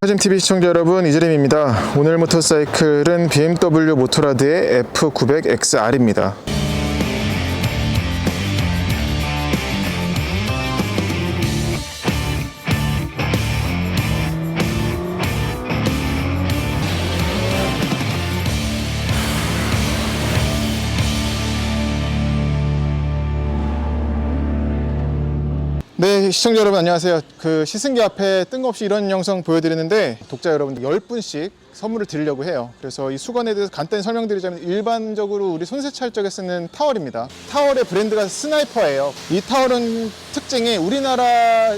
화짐TV 시청자 여러분, 이재림입니다. 오늘 모터사이클은 BMW 모토라드의 F900XR입니다. 네, 시청자 여러분 안녕하세요. 시승기 앞에 뜬금없이 이런 영상 보여드리는데 독자 여러분들 10분씩 선물을 드리려고 해요. 그래서 이 수건에 대해서 간단히 설명드리자면 일반적으로 우리 손세차 할 적에 쓰는 타월입니다. 타월의 브랜드가 스나이퍼예요. 이 타월은 특징이 우리나라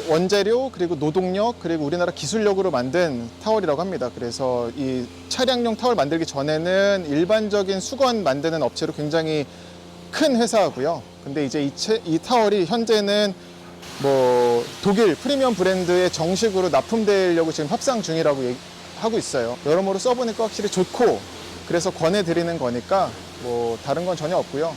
원재료 그리고 노동력 그리고 우리나라 기술력으로 만든 타월이라고 합니다. 그래서 이 차량용 타월 만들기 전에는 일반적인 수건 만드는 업체로 굉장히 큰 회사고요. 근데 이제 이 타월이 현재는 독일 프리미엄 브랜드에 정식으로 납품되려고 지금 협상 중이라고 하고 있어요. 여러모로 써보니까 확실히 좋고 그래서 권해드리는 거니까 다른 건 전혀 없고요.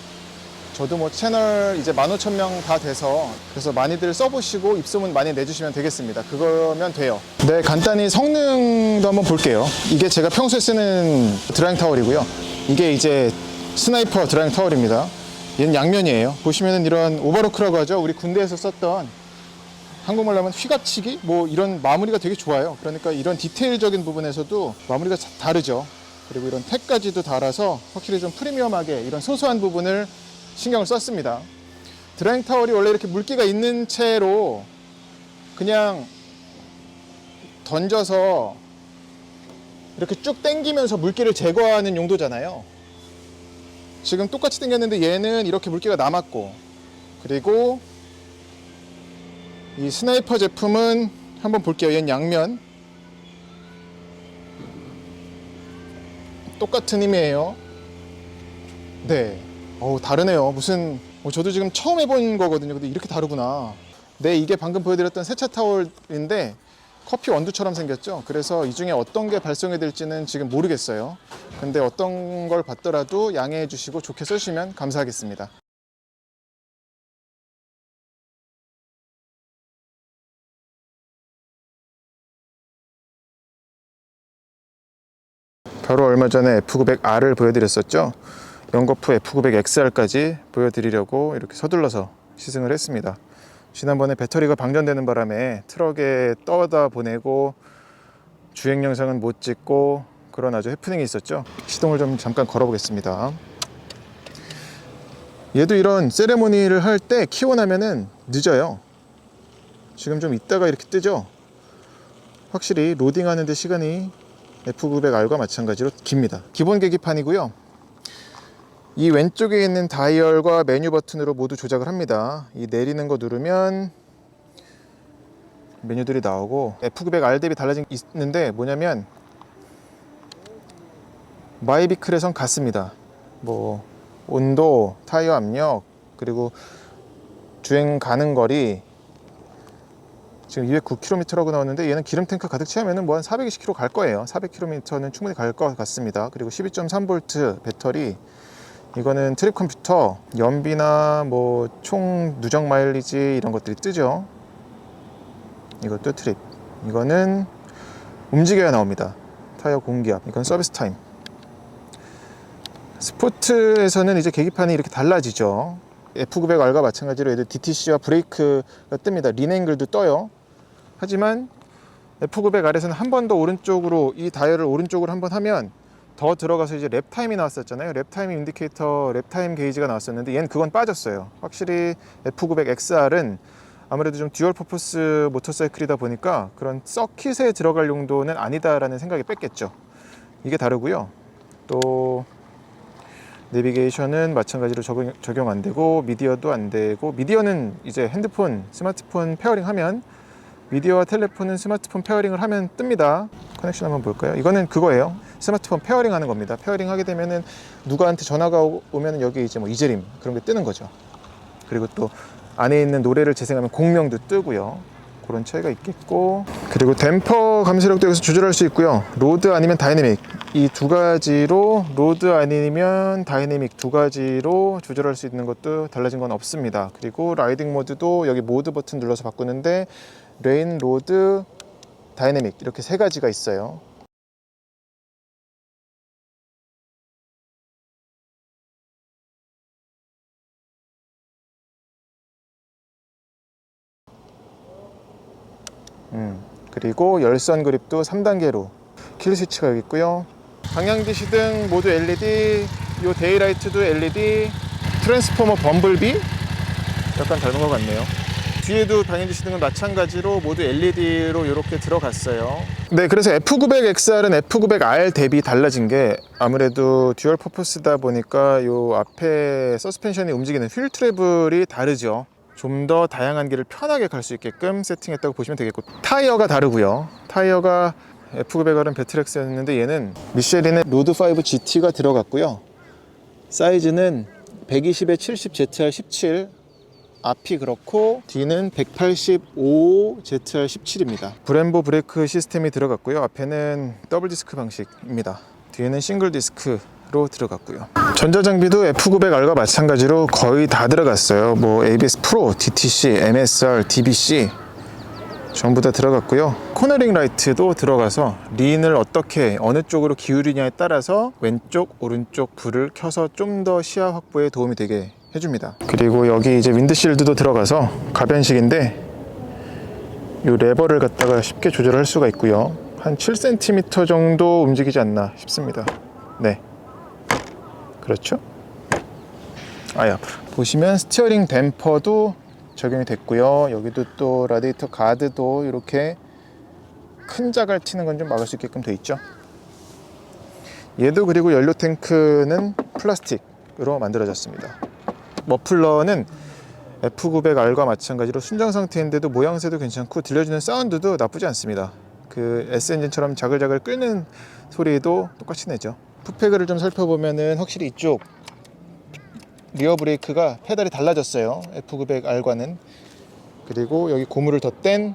저도 채널 이제 15,000명 다 돼서 그래서 많이들 써보시고 입소문 많이 내주시면 되겠습니다. 그거면 돼요. 네, 간단히 성능도 한번 볼게요. 이게 제가 평소에 쓰는 드라잉 타월이고요. 이게 이제 스나이퍼 드라잉 타월입니다. 얘는 양면이에요. 보시면은 이런 오버로크라고 하죠. 우리 군대에서 썼던 한국말로 하면 휘받치기? 이런 마무리가 되게 좋아요. 그러니까 이런 디테일적인 부분에서도 마무리가 다르죠. 그리고 이런 택까지도 달아서 확실히 좀 프리미엄하게 이런 소소한 부분을 신경을 썼습니다. 드라잉 타월이 원래 이렇게 물기가 있는 채로 그냥 던져서 이렇게 쭉 당기면서 물기를 제거하는 용도잖아요. 지금 똑같이 당겼는데 얘는 이렇게 물기가 남았고, 그리고 이 스나이퍼 제품은 한번 볼게요. 얘는 양면 똑같은 힘이에요. 네, 다르네요. 저도 지금 처음 해본 거거든요. 근데 이렇게 다르구나. 네, 이게 방금 보여드렸던 세차 타월인데 커피 원두처럼 생겼죠. 그래서 이 중에 어떤 게 발송이 될지는 지금 모르겠어요. 근데 어떤 걸 받더라도 양해해 주시고 좋게 써주시면 감사하겠습니다. 바로 얼마 전에 F900R을 보여드렸었죠. 연거푸 F900XR까지 보여드리려고 이렇게 서둘러서 시승을 했습니다. 지난번에 배터리가 방전되는 바람에 트럭에 떠다 보내고 주행 영상은 못 찍고 그런 아주 해프닝이 있었죠. 시동을 좀 잠깐 걸어보겠습니다. 얘도 이런 세레모니를 할 때 키워 나면은 늦어요. 지금 좀 있다가 이렇게 뜨죠. 확실히 로딩하는 데 시간이 F900R과 마찬가지로 깁니다. 기본 계기판이고요. 이 왼쪽에 있는 다이얼과 메뉴 버튼으로 모두 조작을 합니다. 이 내리는 거 누르면 메뉴들이 나오고, F900R 대비 달라진 게 있는데 뭐냐면 마이비클에선 같습니다. 온도, 타이어 압력, 그리고 주행 가는 거리. 지금 209km라고 나오는데 얘는 기름 탱크 가득 채우면 한 420km 갈 거예요. 400km는 충분히 갈 것 같습니다. 그리고 12.3V 배터리. 이거는 트립 컴퓨터, 연비나 총 누적 마일리지 이런 것들이 뜨죠. 이것도 트립. 이거는 움직여야 나옵니다. 타이어 공기압. 이건 서비스 타임. 스포트에서는 이제 계기판이 이렇게 달라지죠. F900R과 마찬가지로 얘도 DTC와 브레이크가 뜹니다. 린앵글도 떠요. 하지만 F900R에서는 한 번 더 오른쪽으로, 이 다이얼을 오른쪽으로 한번 하면 더 들어가서 이제 랩타임이 나왔었잖아요. 랩타임 인디케이터, 랩타임 게이지가 나왔었는데 얘는 그건 빠졌어요. 확실히 F900XR은 아무래도 좀 듀얼 퍼포스 모터사이클이다 보니까 그런 서킷에 들어갈 용도는 아니다라는 생각이 뺐겠죠. 이게 다르고요. 또 내비게이션은 마찬가지로 적용 안 되고, 미디어도 안 되고, 미디어는 이제 핸드폰, 스마트폰 페어링 하면, 미디어와 텔레폰은 스마트폰 페어링을 하면 뜹니다. 커넥션 한번 볼까요? 이거는 그거예요. 스마트폰 페어링 하는 겁니다. 페어링 하게 되면은 누구한테 전화가 오면 여기 이제 이재림 그런 게 뜨는 거죠. 그리고 또 안에 있는 노래를 재생하면 공명도 뜨고요. 그런 차이가 있겠고, 그리고 댐퍼 감소력도 여기서 조절할 수 있고요. 로드 아니면 다이내믹, 이 두 가지로, 로드 아니면 다이내믹 두 가지로 조절할 수 있는 것도 달라진 건 없습니다. 그리고 라이딩 모드도 여기 모드 버튼 눌러서 바꾸는데 레인, 로드, 다이내믹 이렇게 세 가지가 있어요. 그리고 열선 그립도 3단계로 킬 스위치가 여기 있고요. 방향지 시등 모두 LED, 요 데이라이트도 LED, 트랜스포머 범블비 약간 닮은 것 같네요. 뒤에도 방향지 시등은 마찬가지로 모두 LED로 이렇게 들어갔어요. 네, 그래서 F900XR은 F900R 대비 달라진 게 아무래도 듀얼 퍼포스다 보니까 요 앞에 서스펜션이 움직이는 휠 트래블이 다르죠. 좀 더 다양한 길을 편하게 갈 수 있게끔 세팅했다고 보시면 되겠고, 타이어가 다르고요. 타이어가 F900R은 배트렉스였는데 얘는 미쉐린의 로드5 GT가 들어갔고요. 사이즈는 120에 70 ZR17, 앞이 그렇고 뒤는 185 ZR17입니다. 브렘보 브레이크 시스템이 들어갔고요. 앞에는 더블 디스크 방식입니다. 뒤에는 싱글 디스크로 들어갔고요. 전자장비도 F900R과 마찬가지로 거의 다 들어갔어요. 뭐 ABS 프로, DTC, MSR, DBC 전부 다 들어갔고요. 코너링 라이트도 들어가서 린을 어떻게 어느 쪽으로 기울이냐에 따라서 왼쪽 오른쪽 불을 켜서 좀 더 시야 확보에 도움이 되게 해줍니다. 그리고 여기 이제 윈드실드도 들어가서 가변식인데 이 레버를 갖다가 쉽게 조절할 수가 있고요. 한 7cm 정도 움직이지 않나 싶습니다. 네, 그렇죠. 아야, 보시면 스티어링 댐퍼도 적용이 됐고요. 여기도 또 라디에이터 가드도 이렇게 큰 자갈 튀는 건 좀 막을 수 있게끔 돼 있죠. 얘도 그리고 연료 탱크는 플라스틱으로 만들어졌습니다. 머플러는 F900R과 마찬가지로 순정 상태인데도 모양새도 괜찮고 들려주는 사운드도 나쁘지 않습니다. 그 S엔진처럼 자글자글 끓는 소리도 똑같이 내죠. 풋배그를 좀 살펴보면은 확실히 이쪽 리어 브레이크가 페달이 달라졌어요. F900R과는. 그리고 여기 고무를 덧댄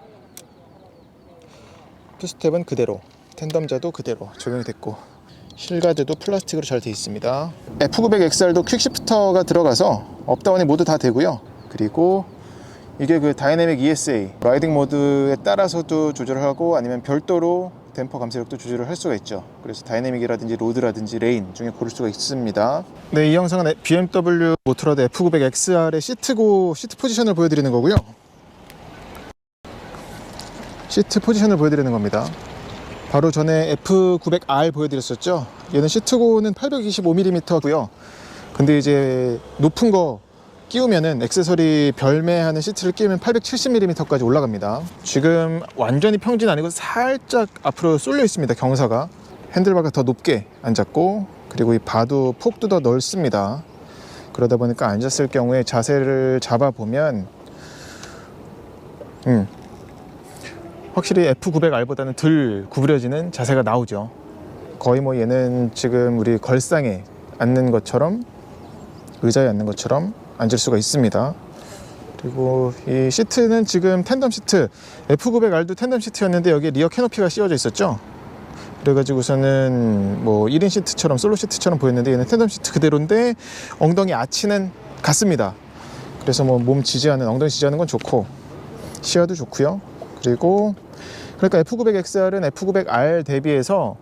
투스텝은 그대로, 텐덤자도 그대로 적용이 됐고, 실가드도 플라스틱으로 잘 되어 있습니다. F900XR도 퀵시프터가 들어가서 업다운이 모두 다 되고요. 그리고 이게 그 다이내믹 ESA 라이딩 모드에 따라서도 조절하고 아니면 별도로 댐퍼 감쇄력도 조절을 할 수가 있죠. 그래서 다이내믹이라든지 로드라든지 레인 중에 고를 수가 있습니다. 네, 이 영상은 BMW 모토라드 F900XR의 시트 포지션을 보여드리는 거고요. 시트 포지션을 보여드리는 겁니다. 바로 전에 F900R 보여드렸었죠. 얘는 시트고는 825mm고요. 근데 이제 높은 거 끼우면은 액세서리 별매하는 시트를 끼우면 870mm까지 올라갑니다. 지금 완전히 평지는 아니고 살짝 앞으로 쏠려 있습니다. 경사가 핸들바가 더 높게 앉았고, 그리고 이 바도 폭도 더 넓습니다. 그러다 보니까 앉았을 경우에 자세를 잡아보면 확실히 F900R보다는 덜 구부려지는 자세가 나오죠. 거의 뭐 얘는 지금 우리 걸상에 앉는 것처럼, 의자에 앉는 것처럼 앉을 수가 있습니다. 그리고 이 시트는 지금 텐덤 시트, F900R도 텐덤 시트였는데 여기에 리어 캐노피가 씌워져 있었죠. 그래가지고서는 뭐 1인 시트처럼, 솔로 시트처럼 보였는데 얘는 텐덤 시트 그대로인데 엉덩이 아치는 같습니다. 그래서 뭐 몸 지지하는, 엉덩이 지지하는 건 좋고 시야도 좋고요. 그리고 그러니까 F900XR은 F900R 대비해서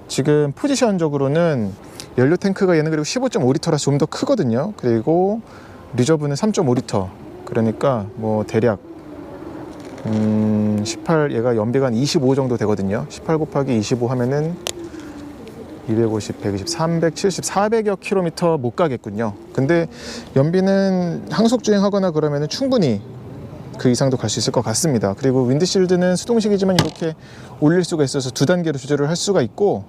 지금 포지션적으로는 연료 탱크가 얘는 그리고 15.5L라서 좀 더 크거든요. 그리고 리저브는 3.5L, 그러니까 뭐 대략 18, 얘가 연비가 한 25 정도 되거든요. 18 곱하기 25 하면은 250, 120, 370, 400여 킬로미터 못 가겠군요. 근데 연비는 항속 주행하거나 그러면은 충분히 그 이상도 갈 수 있을 것 같습니다. 그리고 윈드실드는 수동식이지만 이렇게 올릴 수가 있어서 두 단계로 조절을 할 수가 있고,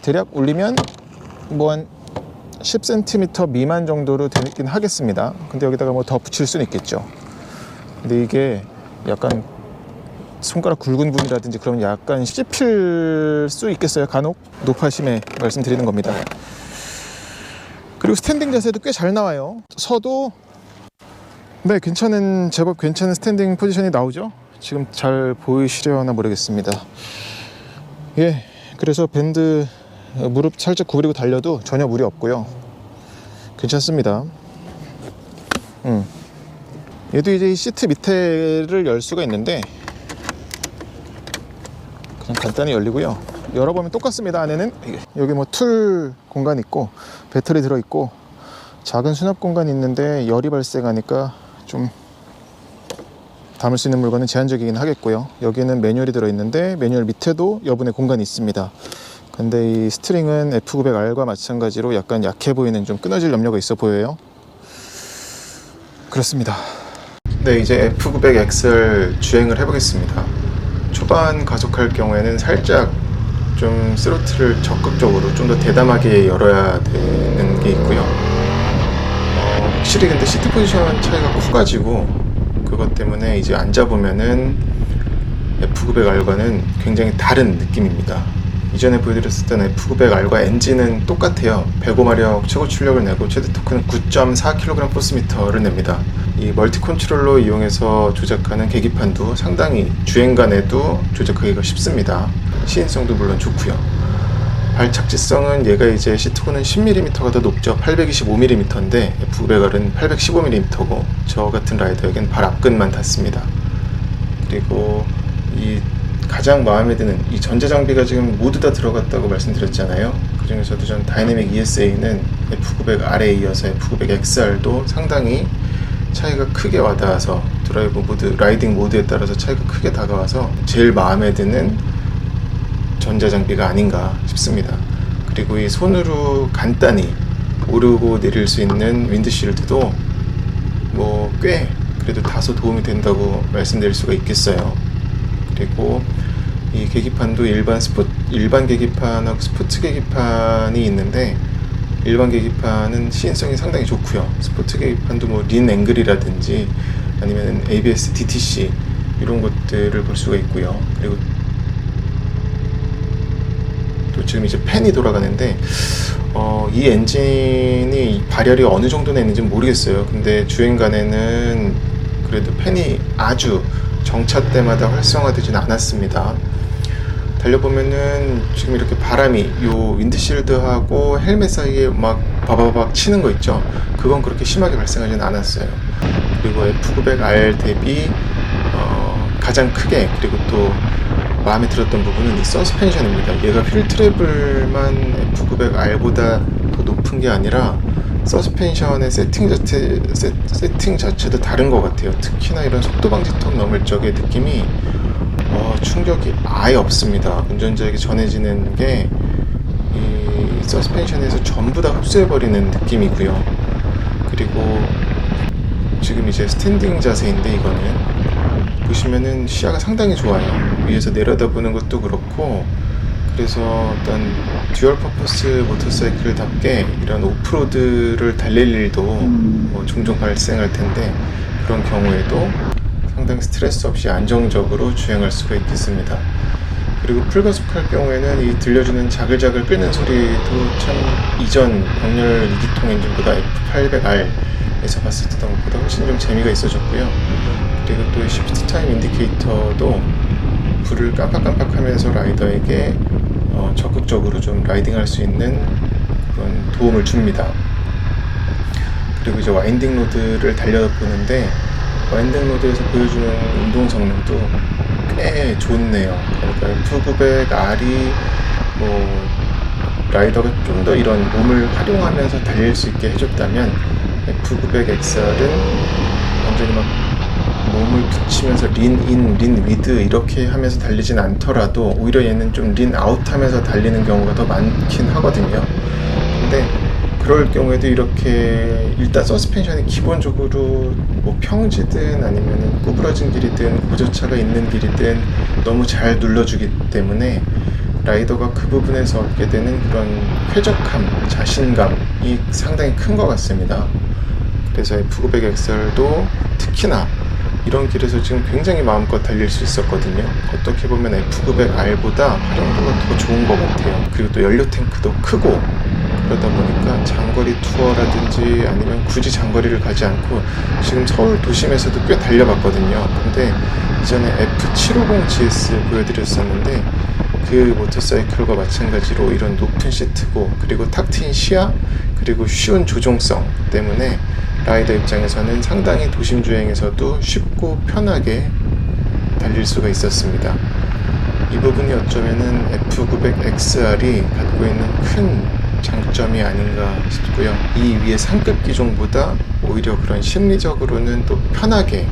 대략 올리면 뭐 한 10cm 미만 정도로 되긴 하겠습니다. 근데 여기다가 뭐 더 붙일 수는 있겠죠. 근데 이게 약간 손가락 굵은 분이라든지 그러면 약간 씹힐 수 있겠어요. 간혹 높아심에 말씀드리는 겁니다. 그리고 스탠딩 자세도 꽤 잘 나와요. 서도 네, 제법 괜찮은 스탠딩 포지션이 나오죠. 지금 잘 보이시려나 모르겠습니다. 예, 그래서 밴드 무릎 살짝 구부리고 달려도 전혀 무리 없고요. 괜찮습니다. 얘도 이제 이 시트 밑에를 열 수가 있는데 간단히 열리고요. 열어보면 똑같습니다. 안에는 여기 뭐 툴 공간 있고 배터리 들어있고 작은 수납 공간이 있는데 열이 발생하니까 좀 담을 수 있는 물건은 제한적이긴 하겠고요. 여기는 매뉴얼이 들어있는데 매뉴얼 밑에도 여분의 공간이 있습니다. 근데 이 스트링은 F900R과 마찬가지로 약간 약해 보이는, 좀 끊어질 염려가 있어 보여요. 그렇습니다. 네, 이제 F900XL 주행을 해보겠습니다. 초반 가속할 경우에는 살짝 좀 스로틀을 적극적으로 좀 더 대담하게 열어야 되는 게 있고요. 확실히 근데 시트 포지션 차이가 커가지고 그것 때문에 이제 앉아보면은 F900R과는 굉장히 다른 느낌입니다. 이전에 보여드렸을 때는 F900R과 엔진은 똑같아요. 105마력 최고 출력을 내고 최대 토크는 9.4kg/를 냅니다. 이 멀티 컨트롤러 이용해서 조작하는 계기판도 상당히 주행간에도 조작하기가 쉽습니다. 시인성도 물론 좋고요. 발착지성은 얘가 이제 시트고는 10mm가 더 높죠. 825mm인데 F900R은 815mm고 저 같은 라이더에겐 발 앞근만 닿습니다. 그리고 이 가장 마음에 드는 이 전자장비가 지금 모두 다 들어갔다고 말씀드렸잖아요. 그 중에서도 전 다이내믹 ESA는 F900R에 이어서 F900XR도 상당히 차이가 크게 와닿아서 드라이브 모드, 라이딩 모드에 따라서 차이가 크게 다가와서 제일 마음에 드는 전자장비가 아닌가 싶습니다. 그리고 이 손으로 간단히 오르고 내릴 수 있는 윈드실드도 뭐 꽤 그래도 다소 도움이 된다고 말씀드릴 수가 있겠어요. 그리고 이 계기판도 일반 계기판하고 스포츠 계기판이 있는데 일반 계기판은 시인성이 상당히 좋고요. 스포츠 계기판도 뭐 린 앵글이라든지 아니면 ABS DTC 이런 것들을 볼 수가 있고요. 그리고 또 지금 이제 팬이 돌아가는데 이 엔진이 발열이 어느 정도나 있는지 모르겠어요. 근데 주행간에는 그래도 팬이 아주 정차 때마다 활성화되진 않았습니다. 달려보면은 지금 이렇게 바람이 요 윈드실드하고 헬멧 사이에 막 바바박 치는 거 있죠. 그건 그렇게 심하게 발생하지는 않았어요. 그리고 F900R 대비 가장 크게 그리고 또 마음에 들었던 부분은 이 서스펜션입니다. 얘가 휠 트래블만 F900R보다 더 높은 게 아니라 서스펜션의 세팅 자체도 다른 것 같아요. 특히나 이런 속도 방지 턱 넘을 적의 느낌이 충격이 아예 없습니다. 운전자에게 전해지는 게 이 서스펜션에서 전부 다 흡수해버리는 느낌이고요. 그리고 지금 이제 스탠딩 자세인데 이거는 보시면은 시야가 상당히 좋아요. 위에서 내려다보는 것도 그렇고, 그래서 어떤 듀얼 퍼포스 모터사이클답게 이런 오프로드를 달릴 일도 종종 발생할 텐데 그런 경우에도 상당히 스트레스 없이 안정적으로 주행할 수가 있겠습니다. 그리고 풀가속할 경우에는 이 들려주는 자글자글 끓는 소리도 참 이전 병렬 2기통 엔진보다 F800R에서 봤을 때보다 훨씬 좀 재미가 있어졌고요. 그리고 또 시프트 타임 인디케이터도 불을 깜빡깜빡하면서 라이더에게 적극적으로 좀 라이딩할 수 있는 그런 도움을 줍니다. 그리고 이제 와인딩 로드를 달려보는데 와인딩 로드에서 보여주는 운동 성능도 꽤 좋네요. 그러니까 F900R이 뭐 라이더가 좀 더 이런 몸을 활용하면서 달릴 수 있게 해줬다면 F900XR은 완전히 막 몸을 붙이면서 린 위드 이렇게 하면서 달리진 않더라도 오히려 얘는 좀 린 아웃 하면서 달리는 경우가 더 많긴 하거든요. 근데 그럴 경우에도 이렇게 일단 서스펜션이 기본적으로 뭐 평지든 아니면 구부러진 길이든 고저차가 있는 길이든 너무 잘 눌러주기 때문에 라이더가 그 부분에서 얻게 되는 그런 쾌적함, 자신감이 상당히 큰 것 같습니다. 그래서 F900XR도 특히나 이런 길에서 지금 굉장히 마음껏 달릴 수 있었거든요. 어떻게 보면 F900R보다 활용도가 더 좋은 것 같아요. 그리고 또 연료 탱크도 크고 그러다 보니까 장거리 투어라든지 아니면 굳이 장거리를 가지 않고 지금 서울 도심에서도 꽤 달려봤거든요. 근데 이전에 F750GS 보여드렸었는데 그 모터사이클과 마찬가지로 이런 높은 시트고 그리고 탁 트인 시야 그리고 쉬운 조종성 때문에 라이더 입장에서는 상당히 도심 주행에서도 쉽고 편하게 달릴 수가 있었습니다. 이 부분이 어쩌면은 F900XR이 갖고 있는 큰 장점이 아닌가 싶고요. 이 위에 상급 기종보다 오히려 그런 심리적으로는 또 편하게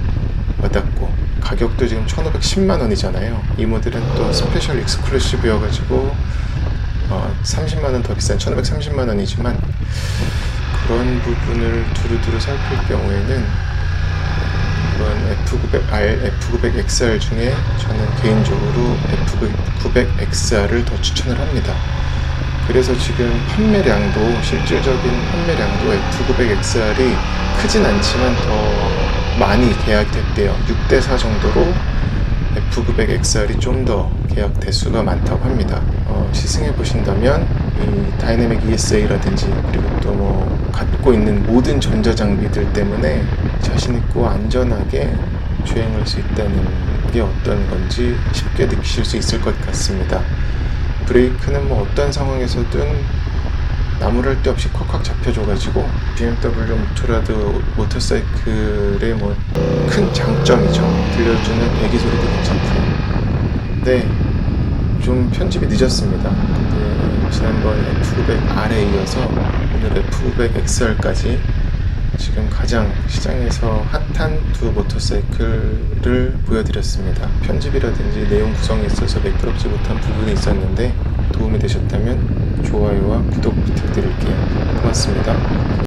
와닿고, 가격도 지금 1510만 원이잖아요. 이 모델은 또 스페셜 익스클루시브여가지고 30만 원 더 비싼 1530만 원이지만, 그런 부분을 두루두루 살필 경우에는 이번 F900R, F900XR 중에 저는 개인적으로 F900XR을 더 추천을 합니다. 그래서 지금 판매량도, 실질적인 판매량도 F900XR이 크진 않지만 더 많이 계약이 됐대요. 6대4 정도로 F900XR이 좀 더 계약 대수가 많다고 합니다. 시승해 보신다면 이 다이내믹 ESA라든지, 그리고 또 뭐 갖고 있는 모든 전자장비들 때문에 자신있고 안전하게 주행할 수 있다는 게 어떤 건지 쉽게 느끼실 수 있을 것 같습니다. 브레이크는 뭐 어떤 상황에서든 나무랄 데 없이 콱콱 잡혀줘가지고 BMW 모토라드 모터사이클의 뭐 큰 장점이죠. 들려주는 배기 소리도 괜찮고요. 네, 좀 편집이 늦었습니다. 근데 지난번 F900R에 이어서 오늘 F900XR까지 지금 가장 시장에서 핫한 두 모터사이클을 보여드렸습니다. 편집이라든지 내용 구성에 있어서 매끄럽지 못한 부분이 있었는데 도움이 되셨다면 좋아요와 구독 부탁드릴게요. 고맙습니다.